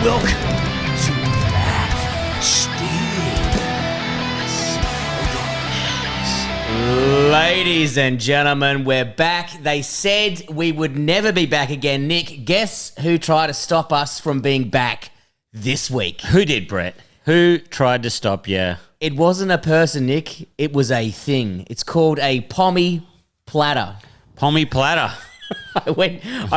Welcome to That Steve. Ladies and gentlemen, we're back. They said we would never be back again. Nick, guess who tried to stop us from being back this week? Who did, Brett? Who tried to stop you? It wasn't a person, Nick. It was a thing. It's called a pommy platter. Pommy platter. I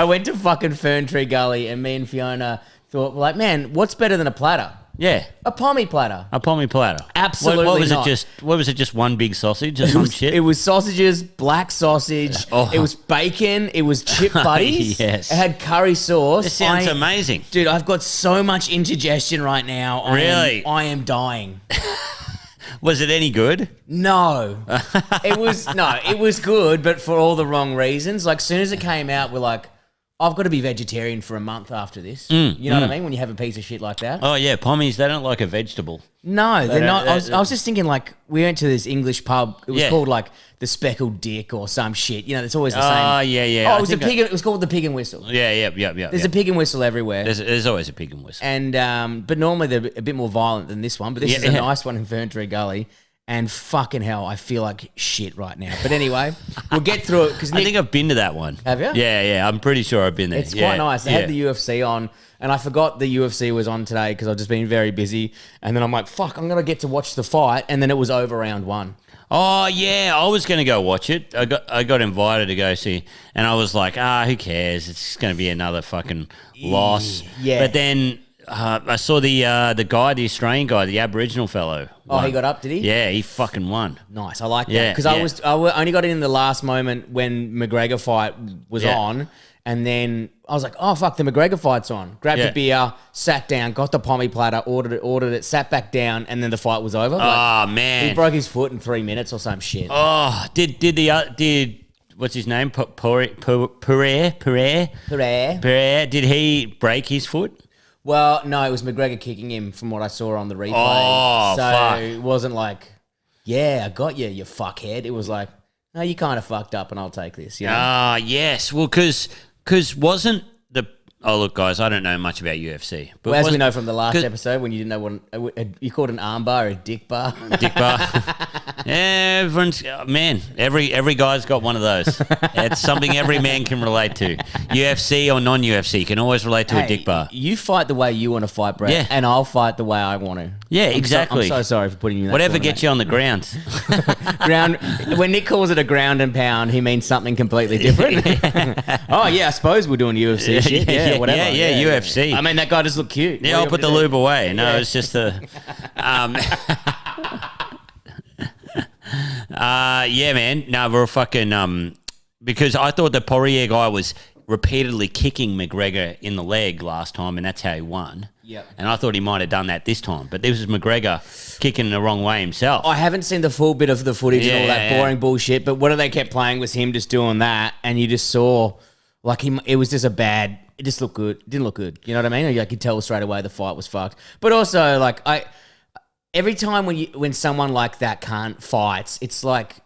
went to fucking Fern Tree Gully and me and Fiona thought, like, man, what's better than a platter? Yeah. A pommy platter. A pommy platter. Absolutely what was not. What was it, just one big sausage or some shit? It was sausages, black sausage. Oh. It was bacon. It was chip buddies. Yes. It had curry sauce. This sounds amazing. Dude, I've got so much indigestion right now. Really? I am dying. Was it any good? No. It was good, but for all the wrong reasons. Like, as soon as it came out, we're like, I've got to be vegetarian for a month after this. You know what I mean? When you have a piece of shit like that. Oh, yeah. Pommies, they don't like a vegetable. No, they're not. I was just thinking, like, we went to this English pub. It was called, like, the Speckled Dick or some shit. You know, it's always the same. Oh, yeah. Oh, it was called the Pig and Whistle. Yeah. There's a pig and whistle everywhere. There's always a pig and whistle. And but normally they're a bit more violent than this one. But this is a nice one in Fern Tree Gully. And fucking hell, I feel like shit right now. But anyway, we'll get through it. Because I think I've been to that one. Have you? Yeah. I'm pretty sure I've been there. It's quite nice. They had the UFC on, and I forgot the UFC was on today because I've just been very busy. And then I'm like, fuck, I'm going to get to watch the fight. And then it was over round one. Oh, yeah, I was going to go watch it. I got invited to go see, and I was like, who cares? It's just going to be another fucking loss. Yeah. But then I saw the guy, the Australian guy, the Aboriginal fellow. Oh, he got up, did he? Yeah, he fucking won. Nice, I like that. Yeah, Because I only got in the last moment when McGregor fight was on, and then I was like, oh, fuck, the McGregor fight's on. Grabbed a beer, sat down, got the pommy platter, ordered it, sat back down, and then the fight was over. Oh, man. He broke his foot in 3 minutes or some shit. Oh, did what's his name? Pereira? Did he break his foot? Well, no, it was McGregor kicking him from what I saw on the replay. Oh, so fuck. It wasn't like, yeah, I got you, you fuckhead. It was like, no, you kind of fucked up and I'll take this. You know? Yes. Well, because wasn't the... Oh, look, guys, I don't know much about UFC. But well, as we know from the last episode when you didn't know what... You called an arm bar a dick bar. Dick bar. Yeah, everyone's... Man, every guy's got one of those. It's something every man can relate to. UFC or non-UFC can always relate to a dick bar. You fight the way you want to fight, Brett. Yeah. And I'll fight the way I want to. Yeah, exactly. I'm so sorry for putting you in that Whatever corner, gets you on the ground. When Nick calls it a ground and pound, he means something completely different. Oh, yeah, I suppose we're doing UFC shit. Yeah, whatever. Yeah, UFC. I mean, that guy just looked cute. Yeah, I'll put the lube away. No, it's just a... yeah, man. No, we're fucking... because I thought the Poirier guy was repeatedly kicking McGregor in the leg last time, and that's how he won. Yep. And I thought he might have done that this time, but this was McGregor kicking the wrong way himself. I haven't seen the full bit of the footage and all that boring bullshit, but what they kept playing was him just doing that, and you just saw, like, it was just a bad... It just looked good. It didn't look good. You know what I mean? I could tell straight away the fight was fucked. But also, like, every time when someone like that can't fight, it's like...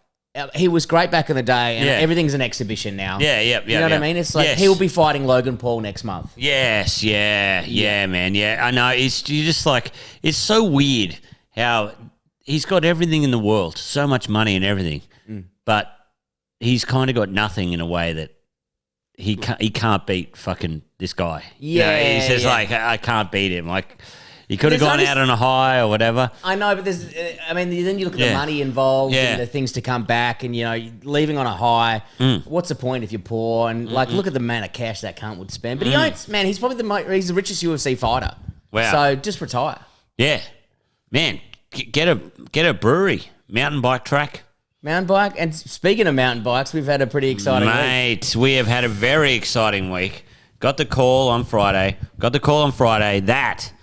He was great back in the day, and everything's an exhibition now. Yeah. You know what I mean? It's like he'll be fighting Logan Paul next month. Yes, yeah, man, yeah. I know. You're just like, it's so weird how he's got everything in the world, so much money and everything, but he's kind of got nothing in a way that he can't beat fucking this guy. Yeah, you know, he's just like, I can't beat him. Like, he could have gone out on a high or whatever. I know, but there's, I mean, then you look at the money involved and the things to come back, and, you know, leaving on a high. What's the point if you're poor? And, like, look at the amount of cash that cunt would spend. But he owns, man, he's probably he's the richest UFC fighter. Wow. So just retire. Yeah. Man, get a brewery, mountain bike track. Mountain bike. And speaking of mountain bikes, we've had a pretty exciting week. Mate, we have had a very exciting week. Got the call on Friday that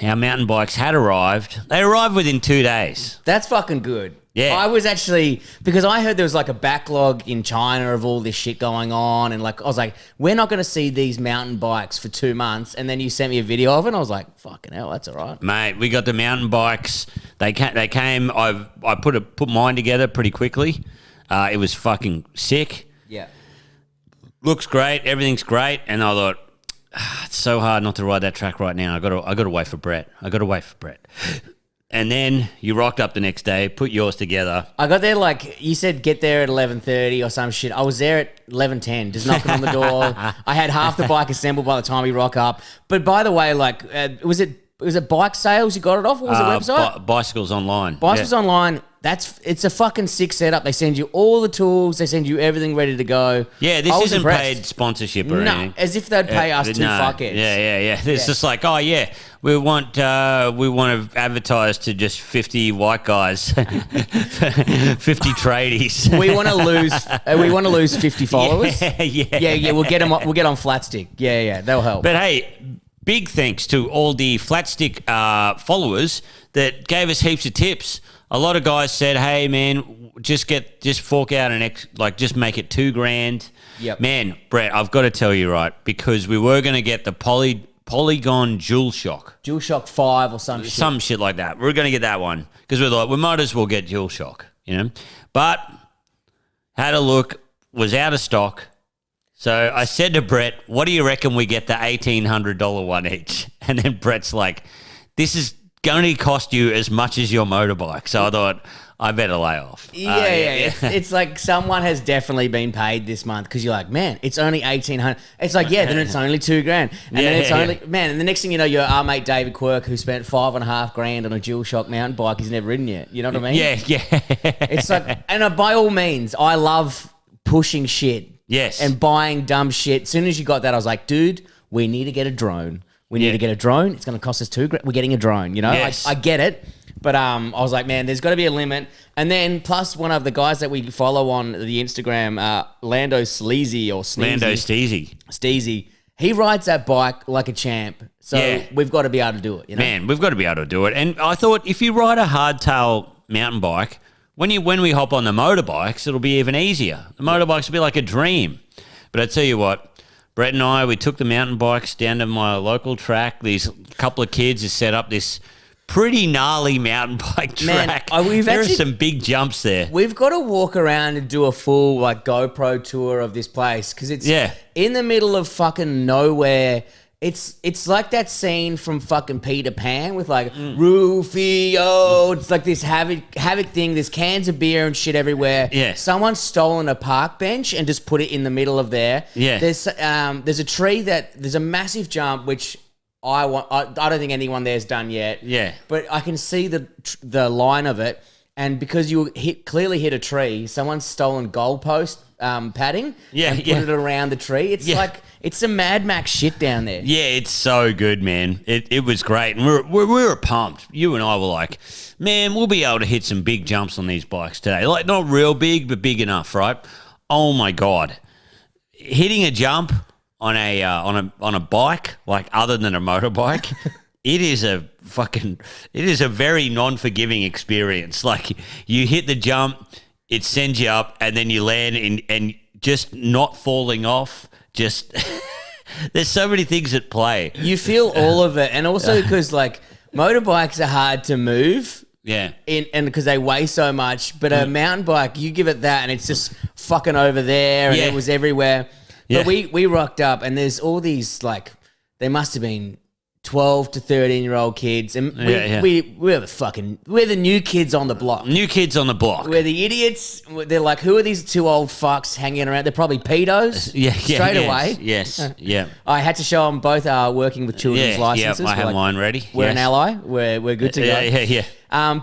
our mountain bikes had arrived. They arrived within 2 days. That's fucking good. Yeah. I was actually, because I heard there was like a backlog in China of all this shit going on, and like I was like, we're not going to see these mountain bikes for 2 months, and then you sent me a video of it, and I was like, fucking hell, that's all right. Mate, we got the mountain bikes. They came. I put mine together pretty quickly. It was fucking sick. Yeah. Looks great. Everything's great. And I thought, it's so hard not to ride that track right now. I got to wait for Brett. And then you rocked up the next day, put yours together. I got there like you said, get there at 11:30 or some shit. I was there at 11:10, just knocking on the door. I had half the bike assembled by the time we rock up. But by the way, like, was it bike sales you got it off? Or was it website? Bicycles Online. Bicycles Online. It's a fucking sick setup. They send you all the tools. They send you everything ready to go. Yeah, this isn't paid sponsorship or anything. As if they'd pay us two fuckheads. Yeah. It's just like, oh yeah, we want to advertise to just 50 white guys, 50 tradies. We want to lose 50 followers. Yeah. We'll get on flat stick. Yeah, they'll help. But hey, big thanks to all the flat stick followers that gave us heaps of tips. A lot of guys said, "Hey, man, just fork out just make it $2,000." Yep. Man, Brett, I've got to tell you, right, because we were going to get the Polygon DualShock 5 or some shit like that. We're going to get that one because we're like, we might as well get DualShock, you know. But had a look, was out of stock. So I said to Brett, "What do you reckon we get the $1,800 one each?" And then Brett's like, "This is going to cost you as much as your motorbike." So I thought I better lay off. Yeah. It's like someone has definitely been paid this month because you're like, man, it's only $1,800. It's like, yeah, then it's only $2,000, and then it's only man. And the next thing you know, our mate David Quirk, who spent $5,500 on a DualShock mountain bike, he's never ridden yet. You know what I mean? Yeah. It's like, and by all means, I love pushing shit. Yes. And buying dumb shit. As soon as you got that, I was like, dude, we need to get a drone. We need to get a drone. It's going to cost us $2,000. We're getting a drone, you know? Yes. I get it. But I was like, man, there's got to be a limit. And then plus one of the guys that we follow on the Instagram, Lando Sleazy or Sneezy. Lando Steezy. He rides that bike like a champ. So we've got to be able to do it, you know? Man, we've got to be able to do it. And I thought if you ride a hardtail mountain bike, when we hop on the motorbikes, it'll be even easier. The motorbikes will be like a dream. But I tell you what, Brett and I, we took the mountain bikes down to my local track. These couple of kids have set up this pretty gnarly mountain bike track. Man, there are some big jumps there. We've got to walk around and do a full like GoPro tour of this place because it's in the middle of fucking nowhere. It's like that scene from fucking Peter Pan with like Rufio. It's like this havoc thing. There's cans of beer and shit everywhere. Yeah. Someone's stolen a park bench and just put it in the middle of there. Yeah. There's a tree there's a massive jump which I don't think anyone there's done yet. Yeah. But I can see the line of it, and because you clearly hit a tree, someone's stolen goalpost padding and put it around the tree. It's like it's some Mad Max shit down there. Yeah, it's so good, man. It was great, and we were pumped. You and I were like, man, we'll be able to hit some big jumps on these bikes today. Like not real big, but big enough, right? Oh my god, hitting a jump on a bike like other than a motorbike. It is a very non-forgiving experience. Like you hit the jump, it sends you up, and then you land and just not falling off. Just there's so many things at play. You feel all of it, and also because like motorbikes are hard to move. Yeah. And because they weigh so much, but a mountain bike, you give it that, and it's just fucking over there, and it was everywhere. But we rocked up, and there's all these like they must have been 12 to 13-year-old kids, and we're the new kids on the block. New kids on the block. We're the idiots. They're like, who are these two old fucks hanging around? They're probably pedos. Straight away. Yes. Yeah. I had to show them both are working with children's licenses. Yeah, I have mine ready. We're an ally. We're good to go. Yeah.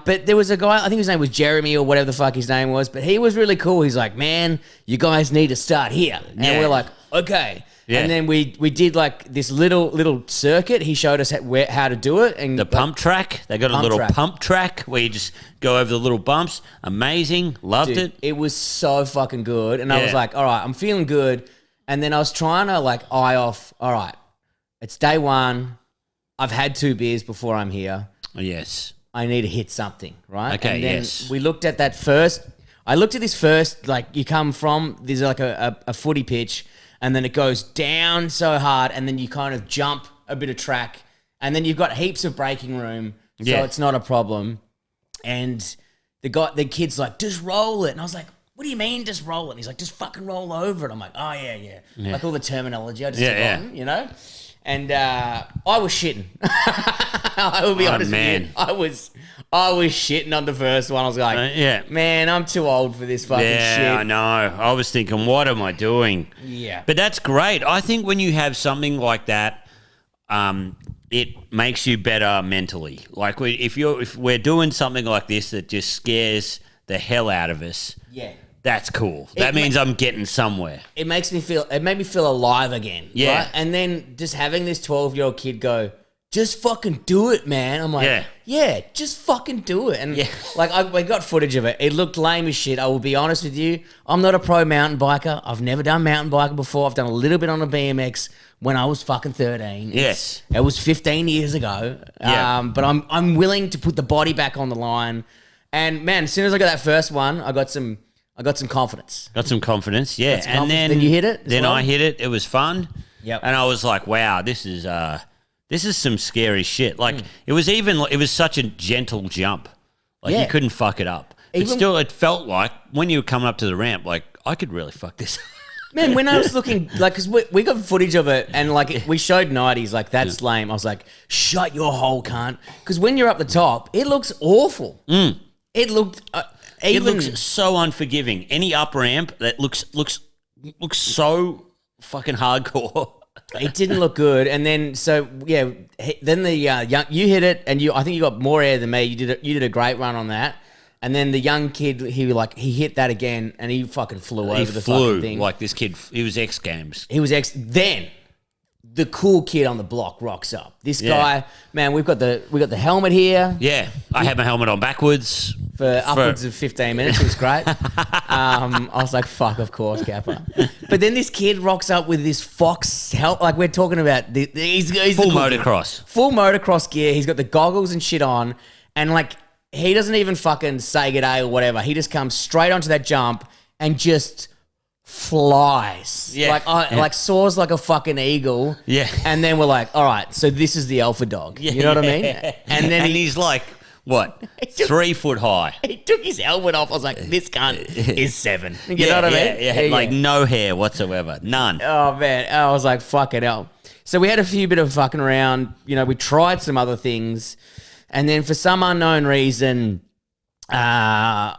But there was a guy, I think his name was Jeremy or whatever the fuck his name was, but he was really cool. He's like, man, you guys need to start here. And we're like, okay. Yeah. And then we did like this little circuit. He showed us how to do it. And the pump track. They got a little pump track where you just go over the little bumps. Amazing. Loved it. It was so fucking good. And I was like, all right, I'm feeling good. And then I was trying to like eye off, all right, it's day one. I've had 2 beers before I'm here. Yes. I need to hit something, right? Okay, and then we looked at that first. I looked at this first, like you come from, there's like a footy pitch, and then it goes down so hard, and then you kind of jump a bit of track, and then you've got heaps of braking room, so it's not a problem. And the kid's like, just roll it. And I was like, what do you mean just roll it? And he's like, just fucking roll over it. I'm like, oh, yeah. Like all the terminology, I just forgotten, you know? And I was shitting. I will be honest with you. I was shitting on the first one. I was like, man, I'm too old for this fucking shit. Yeah, I know. I was thinking, what am I doing? Yeah. But that's great. I think when you have something like that, it makes you better mentally. Like if we're doing something like this that just scares the hell out of us. Yeah. That's cool. That means I'm getting somewhere. It made me feel alive again. Yeah. Right? And then just having this 12-year-old kid go, just fucking do it, man. I'm like, yeah, just fucking do it. And like, we got footage of it. It looked lame as shit. I will be honest with you. I'm not a pro mountain biker. I've never done mountain biking before. I've done a little bit on a BMX when I was fucking 13. Yes. It was 15 years ago. Yeah. But I'm willing to put the body back on the line. And man, as soon as I got that first one, I got some confidence. Got some confidence, yeah. And then you hit it. Then I hit it. It was fun. Yep. And I was like, wow, this is some scary shit. Like it was such a gentle jump. Like you couldn't fuck it up. But still, it felt like when you were coming up to the ramp, like I could really fuck this. Man, when I was looking, like, because we got footage of it, and like we showed 90s, like that's lame. I was like, shut your hole, cunt. Because when you're up the top, it looks awful. It looked. It looks so unforgiving. Any up ramp that looks so fucking hardcore. It didn't look good, and then then the you hit it, and I think you got more air than me. You did a great run on that, and then the young kid he hit that again, and he fucking flew over the fucking thing. Like this kid, he was X Games. Then the cool kid on the block rocks up. This guy, man, we got the helmet here. Yeah, I had my helmet on backwards. For upwards of 15 minutes. It was great. I was like, fuck, of course, Kappa. But then this kid rocks up with this Fox helmet. Like, we're talking about, he's full motocross. Full motocross gear. He's got the goggles and shit on. And, like, he doesn't even fucking say good day or whatever. He just comes straight onto that jump and just flies. Yeah. Like soars like a fucking eagle. Yeah. And then we're like, all right, so this is the alpha dog. You know what I mean? And then he's like, what? 3 foot high. He took his helmet off. I was like, this cunt is 7. You know what I mean? Yeah. Like no hair whatsoever. None. Oh, man. I was like, fucking hell. So we had a few bit of fucking around. You know, we tried some other things. And then for some unknown reason, I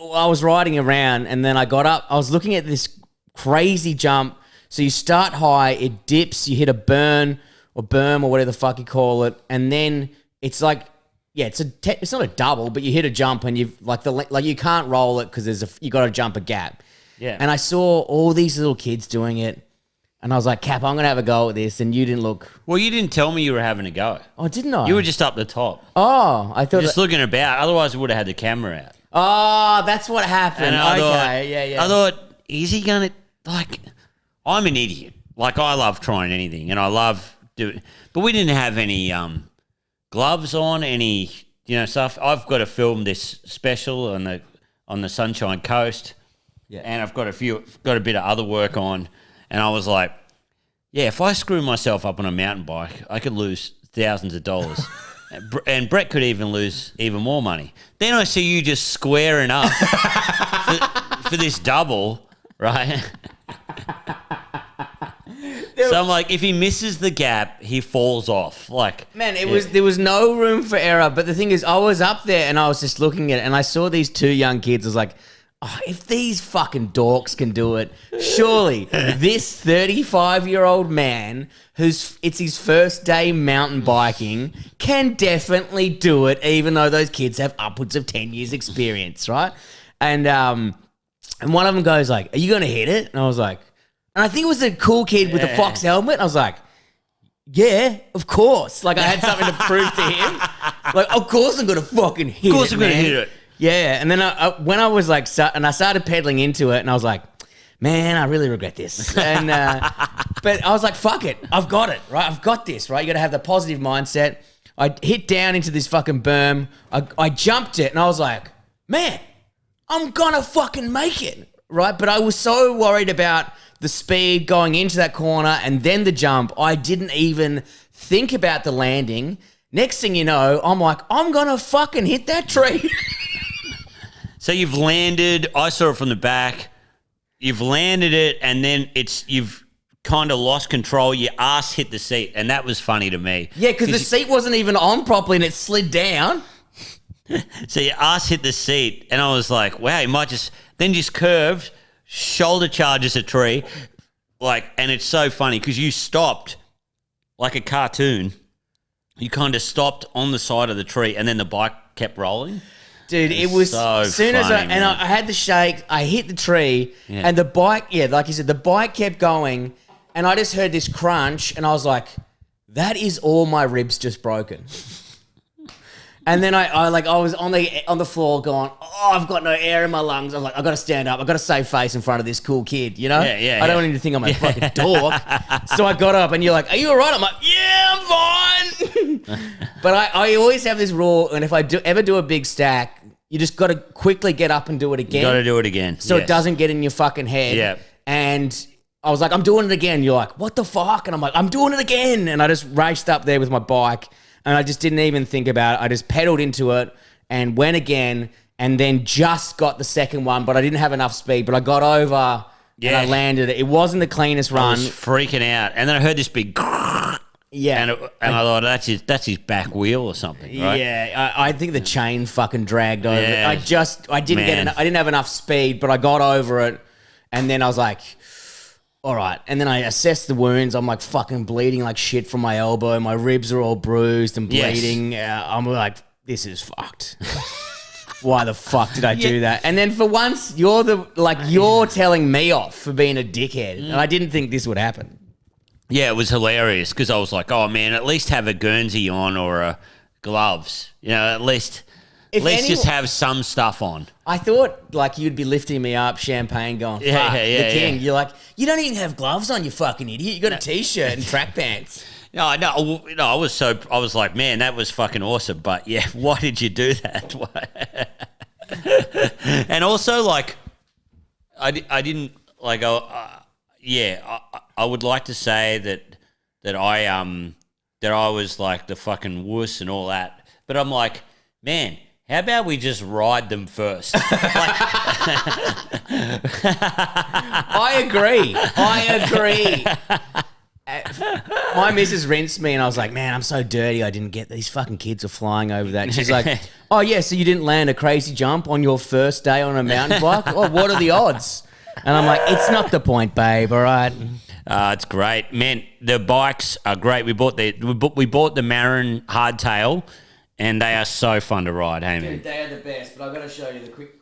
was riding around and then I got up. I was looking at this crazy jump. So you start high, it dips, you hit a berm or whatever the fuck you call it. And then it's like, yeah, it's not a double, but you hit a jump and you've like you can't roll it because you got to jump a gap. Yeah. And I saw all these little kids doing it, and I was like, Cap, I'm gonna have a go at this. And you didn't look. Well, you didn't tell me you were having a go. Oh, didn't I? You were just up the top. Oh, I thought just looking about. Otherwise, we would have had the camera out. Oh, that's what happened. And I thought, is he gonna like? I'm an idiot. Like I love trying anything, and I love doing. But we didn't have any gloves on, any stuff. I've got to film this special on the Sunshine Coast, and I've got a bit of other work on, and I was like, yeah, if I screw myself up on a mountain bike, I could lose thousands of dollars, and Brett could even lose even more money. Then I see you just squaring up for this double, right? So I'm like, if he misses the gap, he falls off. Like, man, there was no room for error. But the thing is, I was up there and I was just looking at it, and I saw these 2 young kids. I was like, oh, if these fucking dorks can do it, surely this 35-year-old man it's his first day mountain biking can definitely do it, even though those kids have upwards of 10 years experience, right? And one of them goes like, are you going to hit it? And I was like, and I think it was a cool kid with a Fox helmet. I was like, yeah, of course. Like I had something to prove to him. Like, of course I'm going to fucking hit it, Of course I'm going to hit it. Yeah. And then when I was like, and I started pedaling into it and I was like, man, I really regret this. And but I was like, fuck it. I've got it, right? I've got this, right? You got to have the positive mindset. I hit down into this fucking berm. I jumped it and I was like, man, I'm going to fucking make it, right? But I was so worried about the speed going into that corner and then the jump, I didn't even think about the landing. Next thing you know, I'm like, I'm going to fucking hit that tree. So you've landed, I saw it from the back, you've landed it and then you've kind of lost control. Your ass hit the seat, and that was funny to me. Yeah, because the seat wasn't even on properly and it slid down. So your ass hit the seat, and I was like, wow, you might just curved, shoulder charges a tree. And it's so funny because you stopped like a cartoon. You kind of stopped on the side of the tree, and then the bike kept rolling. Dude, it was so as soon as funny, I had the shake, I hit the tree, and the bike, like you said, the bike kept going, and I just heard this crunch, and I was like, that is all my ribs just broken. And then I was on the floor going, oh, I've got no air in my lungs. I was like, I've got to stand up. I've got to save face in front of this cool kid, you know? I don't want him to think I'm a fucking dork. So I got up and you're like, are you all right? I'm like, yeah, I'm fine. But I always have this rule, and if I ever do a big stack, you just got to quickly get up and do it again. You got to do it again. So it doesn't get in your fucking head. Yeah. And I was like, I'm doing it again. You're like, what the fuck? And I'm like, I'm doing it again. And I just raced up there with my bike. And I just didn't even think about it. I just pedaled into it and went again and then just got the second one, but I didn't have enough speed. But I got over and I landed it. It wasn't the cleanest run. I was freaking out. And then I heard this big... Yeah. And I thought, that's his back wheel or something, right? Yeah. I think the chain fucking dragged over. Yeah. I didn't have enough speed, but I got over it. And then I was like... all right. And then I assessed the wounds. I'm like fucking bleeding like shit from my elbow. My ribs are all bruised and bleeding. Yes. I'm like, this is fucked. Why the fuck did I do that? And then for once, you're telling me off for being a dickhead. And I didn't think this would happen. Yeah, it was hilarious because I was like, oh man, at least have a Guernsey on or gloves. You know, at least just have some stuff on. I thought like you'd be lifting me up, champagne going, fuck, the king. You're like, you don't even have gloves on, you fucking idiot. You got a t-shirt and track pants. No, I was like, man, that was fucking awesome. But yeah, why did you do that? And also like, I didn't like, I would like to say that I was like the fucking wuss and all that. But I'm like, man, how about we just ride them first? I agree. My missus rinsed me and I was like, man, I'm so dirty. I didn't get these fucking kids are flying over that. And she's like, oh, yeah, so you didn't land a crazy jump on your first day on a mountain bike? Oh, what are the odds? And I'm like, it's not the point, babe, all right? It's great. Man, the bikes are great. We bought the Marin hardtail. And they are so fun to ride, hey, man? Dude, they are the best, but I've got to show you the quick...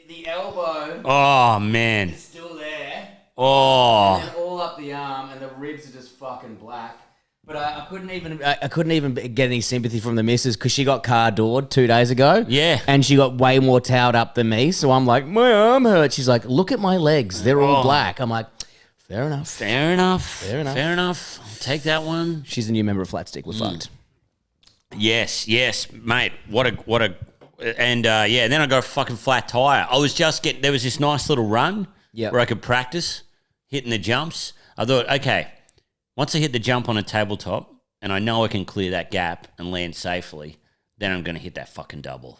The elbow... oh, man. Is still there. Oh. And then all up the arm, and the ribs are just fucking black. But I couldn't even get any sympathy from the missus because she got car doored 2 days ago. Yeah. And she got way more towed up than me. So I'm like, my arm hurts. She's like, look at my legs. They're all black. I'm like, fair enough. I'll take that one. She's a new member of Flat Stick. We're fucked. Yes, mate. What a and then I got a fucking flat tire. I was there was this nice little run where I could practice hitting the jumps. I thought, okay, once I hit the jump on a tabletop and I know I can clear that gap and land safely, then I'm going to hit that fucking double.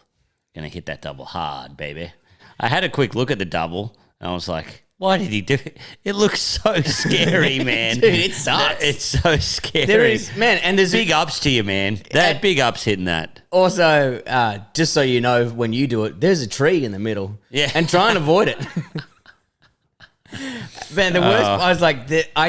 Going to hit that double hard, baby. I had a quick look at the double and I was like, why did he do it? It looks so scary, man. Dude, it sucks. It's so scary. There is, man, and there's big ups to you, man. That big ups hitting that. Also, just so you know, when you do it, there's a tree in the middle. Yeah. And try and avoid it. Man, the worst, I was like, I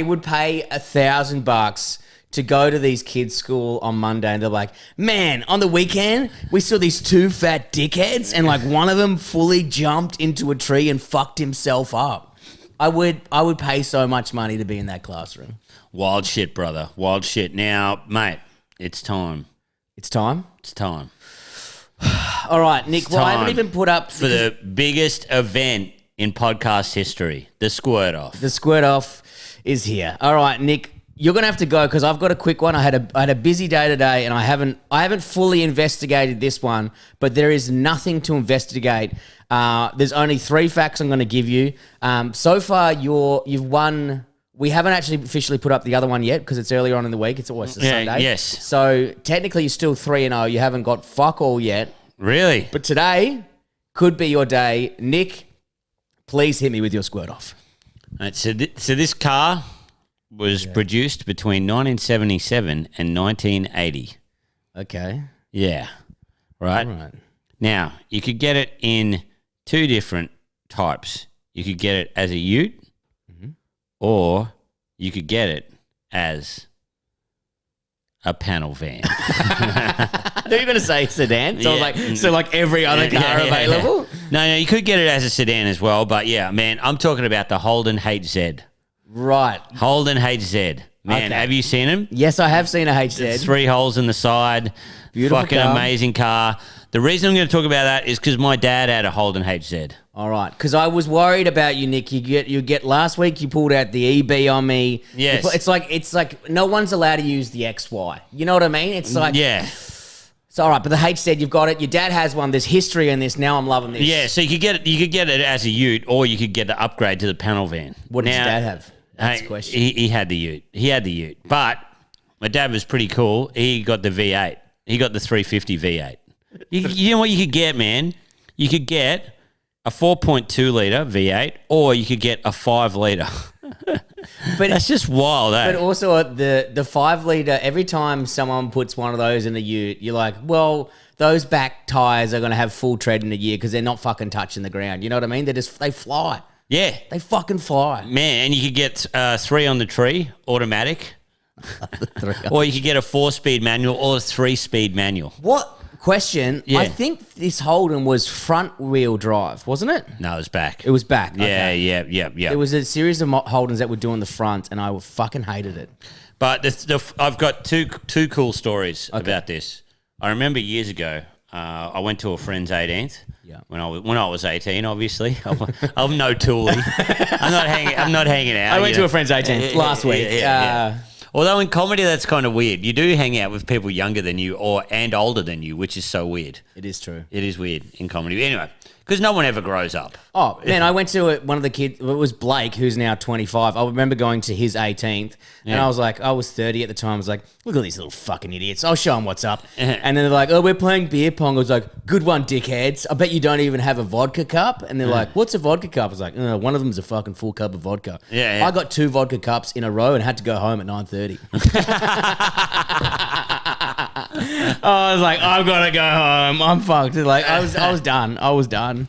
would pay $1,000 to go to these kids' school on Monday and they're like, man, on the weekend, we saw these two fat dickheads and like one of them fully jumped into a tree and fucked himself up. I would pay so much money to be in that classroom. Wild shit, brother. Wild shit. Now, mate, it's time. It's time? It's time. All right, Nick, well, I haven't even put up... For the biggest event in podcast history, the Squirt Off. The Squirt Off is here. All right, Nick, you're going to have to go because I've got a quick one. I had a busy day today and I haven't fully investigated this one, but there is nothing to investigate. There's only 3 facts I'm going to give you. So far, you've won... We haven't actually officially put up the other one yet because it's earlier on in the week. It's always a Sunday. Yes. So technically, you're still 3-0. You haven't got fuck all yet. Really? But today could be your day. Nick, please hit me with your Squirt Off. Right, so this car was produced between 1977 and 1980. Okay. Yeah. Right? All right. Now, you could get it in two different types. You could get it as a ute, or you could get it as a panel van. They're going to say sedan. So like every other car available. No, you could get it as a sedan as well. But yeah, man, I'm talking about the Holden HZ. Right. Holden HZ. Man, Okay. have you seen him? Yes, I have seen a HZ. There's 3 holes in the side. Beautiful Fucking car. amazing car. The reason I'm going to talk about that is because my dad had a Holden HZ. All right, because I was worried about you, Nick. You get last week. You pulled out the EB on me. Yes. It's like no one's allowed to use the XY. You know what I mean? It's like Yeah. It's all right, but the HZ, you've got it. Your dad has one. There's history in this. Now I'm loving this. Yeah, so you could get it as a ute, or you could get the upgrade to the panel van. What did Now, your dad have? That's the question. He had the ute. He had the ute. But my dad was pretty cool. He got the V8. He got the 350 V8. You know what you could get, man? You could get a 4.2 litre V8, or you could get a 5 litre. But That's just wild, eh? But also the 5 litre. Every time someone puts one of those in a ute, you're like, well, those back tires are going to have full tread in a year because they're not fucking touching the ground. You know what I mean? They fly. Yeah. They fucking fly. Man, and you could get 3 on the tree, automatic. Or you could get a 4-speed manual or a 3-speed manual. What? Question. Yeah. I think this Holden was front wheel drive, wasn't it? No, it was back. It was back. Yeah, Okay. yeah. There was a series of Holdens that were doing the front, and I fucking hated it. But I've got two cool stories about this. I remember years ago, I went to a friend's 18th. Yeah. When I was 18, obviously, I'm no toolie. I'm not hanging out. I went to a friend's 18th last week. Yeah. Although in comedy, that's kind of weird. You do hang out with people younger than you and older than you, which is so weird. It is true. It is weird in comedy. Anyway, because no one ever grows up. Oh, man, I went to one of the kids, it was Blake, who's now 25. I remember going to his 18th, and I was like, I was 30 at the time. I was like, look at these little fucking idiots. I'll show them what's up. And then they're like, oh, we're playing beer pong. I was like, good one, dickheads. I bet you don't even have a vodka cup. And they're like, what's a vodka cup? I was like, one of them's a fucking full cup of vodka. Yeah. I got 2 vodka cups in a row and had to go home at 9:30. I was like, I've got to go home. I'm fucked. Like I was done. I was done.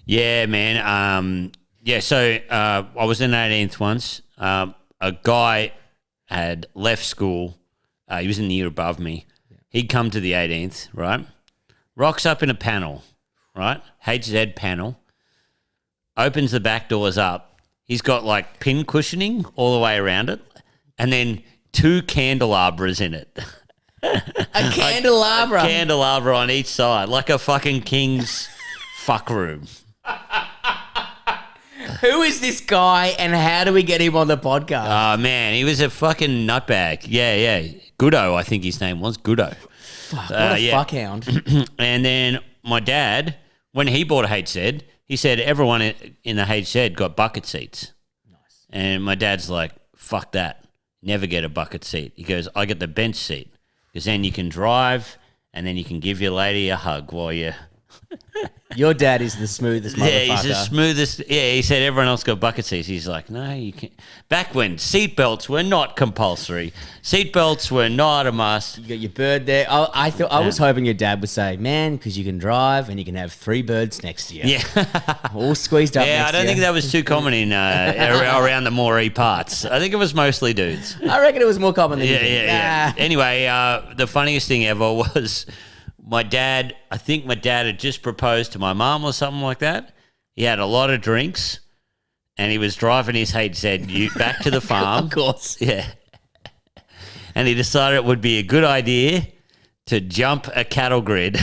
Yeah, man. So I was in 18th once. A guy had left school. He was in the year above me. He'd come to the 18th, right? Rocks up in a panel, right? HZ panel. Opens the back doors up. He's got like pin cushioning all the way around it. And then 2 candelabras in it. A candelabra. A candelabra on each side. Like a fucking king's fuck room. Who is this guy and how do we get him on the podcast? Oh, man, he was a fucking nutbag. Yeah. Goodo, I think his name was. Goodo. Fuck, what a fuckhound. And then my dad, when he bought a HZ, he said everyone in the HZ got bucket seats. Nice. And my dad's like, fuck that. Never get a bucket seat. He goes, I get the bench seat because then you can drive and then you can give your lady a hug while you... Your dad is the smoothest motherfucker. Yeah, he's the smoothest. Yeah, he said everyone else got bucket seats. He's like, no, you can't. Back when seatbelts were not compulsory, seatbelts were not a must. You got your bird there. I was hoping your dad would say, man, because you can drive and you can have 3 birds next to you. Yeah, All squeezed up yeah. next I don't to think you. that was too common in around the Moree parts. I think it was mostly dudes. I reckon it was more common than you Yeah, think. yeah. Anyway, the funniest thing ever was my dad. I think my dad had just proposed to my mum or something like that. He had a lot of drinks, and he was driving his HZ ute back to the farm. Of course. Yeah. And he decided it would be a good idea to jump a cattle grid.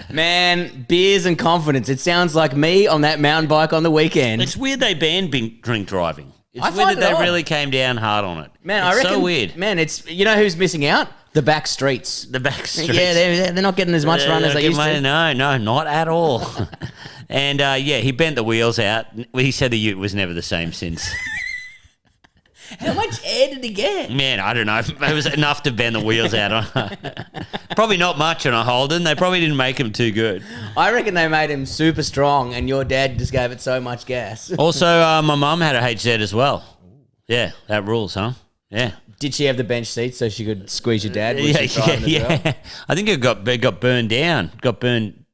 Man, beers and confidence. It sounds like me on that mountain bike on the weekend. It's weird they banned drink driving. It's I weird find that it they odd. really came down hard on it. Man, it's I reckon. so weird. Man, it's you know who's missing out? The back streets. The back streets. Yeah, they're not getting as much run as they used to. No, not at all. And he bent the wheels out. He said the ute was never the same since. How much air did he get? Man, I don't know. It was enough to bend the wheels out. Probably not much on a Holden. They probably didn't make him too good. I reckon they made him super strong, and your dad just gave it so much gas. Also, my mum had a HZ as well. Yeah, that rules, huh? Yeah. Did she have the bench seat so she could squeeze your dad? Was she driving as well? I think it got burned down. Got burned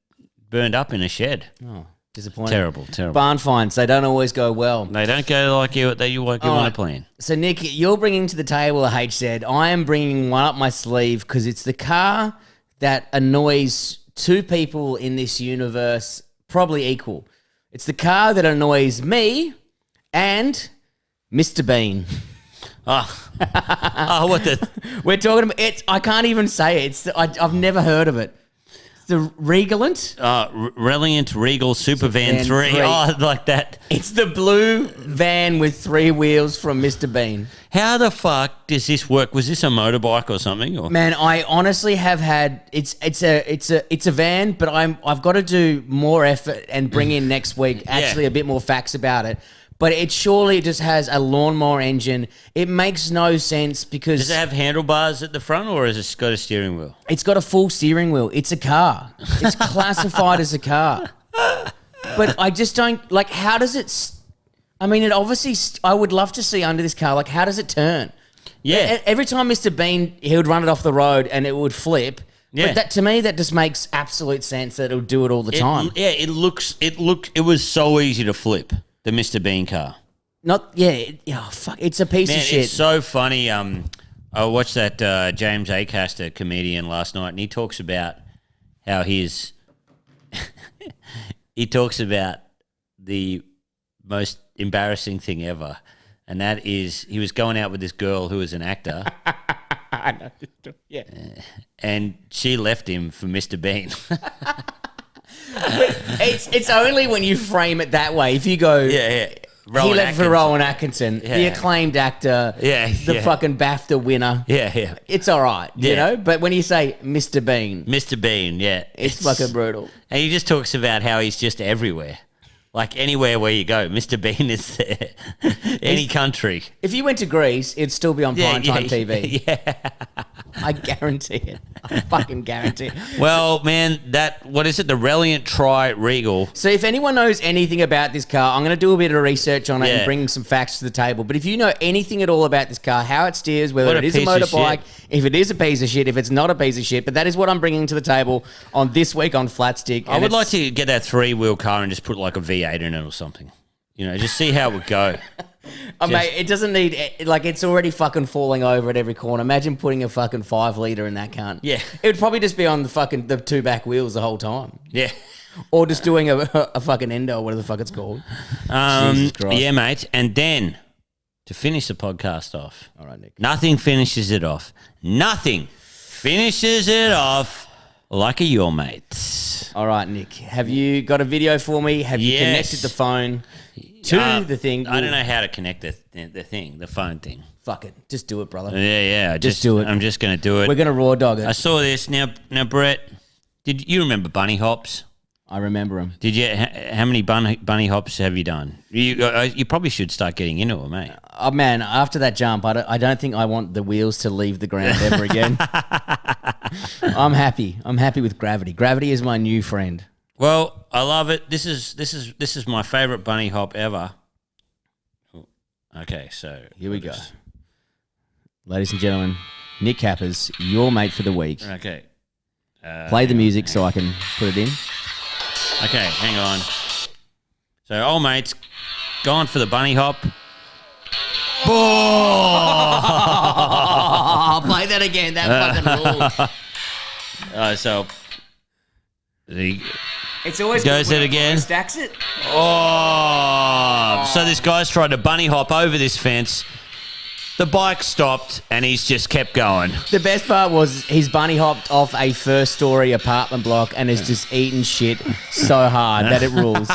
up in a shed. Oh, disappointing. Terrible. Barn finds, they don't always go well. They don't go like you want to plan. So, Nick, you're bringing to the table a HZ. I am bringing one up my sleeve because it's the car that annoys two people in this universe probably equal. It's the car that annoys me and Mr. Bean. What the? We're talking about it. I can't even say it. I've never heard of it. It's the Regalant. Reliant Regal Super Van 3. Oh, like that. It's the blue van with 3 wheels from Mr. Bean. How the fuck does this work? Was this a motorbike or something? Or? Man, I honestly have had it's a van, but I've got to do more effort and bring in next week actually a bit more facts about it. But it surely just has a lawnmower engine. It makes no sense because... Does it have handlebars at the front or has it got a steering wheel? It's got a full steering wheel. It's a car. It's classified as a car. But I just don't... Like, how does it... I mean, it obviously... I would love to see under this car, like, how does it turn? Yeah. Every time Mr. Bean, he would run it off the road and it would flip. Yeah. But that, to me, that just makes absolute sense that it'll do it all the time. It was so easy to flip. The Mr. Bean car. Fuck. It's a piece of shit. It's so funny. I watched that James Acaster comedian last night, and he talks about how he talks about the most embarrassing thing ever, and that is he was going out with this girl who was an actor. I know. Yeah. And she left him for Mr. Bean. But it's only when you frame it that way. If you go, he left for Rowan Atkinson, the acclaimed actor, the fucking BAFTA winner. Yeah. It's all right, you know. But when you say Mr. Bean, it's fucking brutal. And he just talks about how he's just everywhere. Like anywhere where you go, Mr. Bean is there. Any country. If you went to Greece, it'd still be on primetime TV. Yeah. I guarantee it. I fucking guarantee it. Well, man, what is it? The Reliant Tri-Regal. So if anyone knows anything about this car, I'm going to do a bit of research on it and bring some facts to the table. But if you know anything at all about this car, how it steers, whether it is a motorbike, if it is a piece of shit, if it's not a piece of shit, but that is what I'm bringing to the table on this week on Flat Stick. I would like to get that 3-wheel car and just put like a V8 in it or something. You know, just see how it would go. Mate, it doesn't need... Like, it's already fucking falling over at every corner. Imagine putting a fucking 5-litre in that cunt. Yeah. It would probably just be on the 2 back wheels the whole time. Yeah. Or just doing a fucking endo, or whatever the fuck it's called. Jesus Christ. Yeah, mate. And then, to finish the podcast off... All right, Nick. Nothing finishes it off. Nothing finishes it off like a your mate. All right, Nick. Have you got a video for me? Have you connected the phone to the thing? I don't know how to connect the phone thing. Fuck it. Just do it, brother. Yeah. Just do it. I'm just going to do it. We're going to raw dog it. I saw this. Now, Brett, did you remember bunny hops? I remember them. Did you? How many bunny hops have you done? You probably should start getting into it, mate. Oh, man, after that jump, I don't think I want the wheels to leave the ground ever again. I'm happy. I'm happy with gravity. Gravity is my new friend. Well, I love it. This is my favorite bunny hop ever. Okay, so here we go. Ladies and gentlemen, Nick Cappers, your mate for the week. Okay. Play the music so I can put it in. Okay, hang on. So, old mate's gone for the bunny hop. Oh, play that again. That fucking rule. So, it's always goes it again. Stacks it. Oh, so this guy's tried to bunny hop over this fence. The bike stopped and he's just kept going. The best part was he's bunny hopped off a first-story apartment block and is just eating shit so hard that it rules.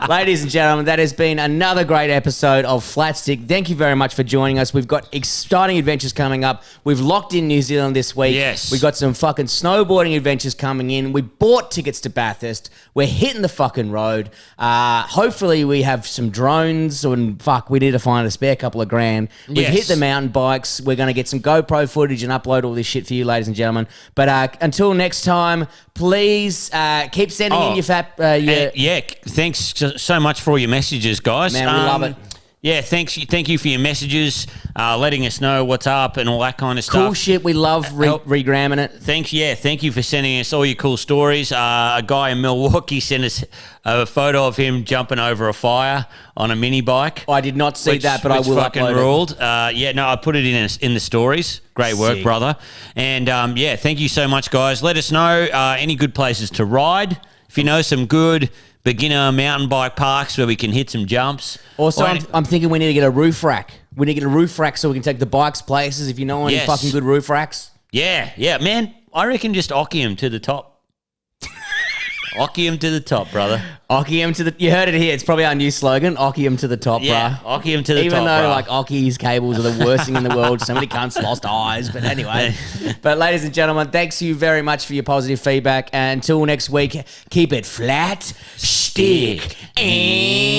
Ladies and gentlemen, that has been another great episode of Flat Stick. Thank you very much for joining us. We've got exciting adventures coming up. We've locked in New Zealand this week. Yes. We've got some fucking snowboarding adventures coming in. We bought tickets to Bathurst. We're hitting the fucking road. Hopefully we have some drones and fuck, we need to find a spare couple of grand. We've hit the mountain bikes. We're going to get some GoPro footage and upload all this shit for you, ladies and gentlemen. But until next time, please keep sending in your thanks so much for all your messages, guys. Man, we love it. Yeah, thank you for your messages, letting us know what's up and all that kind of stuff. Cool shit. We love regramming it. Thank you for sending us all your cool stories. A guy in Milwaukee sent us a photo of him jumping over a fire on a mini bike. I did not see that, but I will fucking upload ruled. I put it in the stories. Great work, Sick. brother. And thank you so much, guys. Let us know any good places to ride. If you know some good beginner mountain bike parks where we can hit some jumps. Also, I'm thinking we need to get a roof rack. We need to get a roof rack so we can take the bikes places. If you know any fucking good roof racks. Yeah, man. I reckon just ocky him to the top. Ocky him to the top, brother. Ocky him to the... You heard it here. It's probably our new slogan. Ocky him to the top, yeah, bruh. Ocky him to the top, Even though, bruh. like, Ocky's cables are the worst thing in the world. So many cunts lost eyes. But anyway. But ladies and gentlemen, thanks you very much for your positive feedback. And until next week, keep it flat, stick, and...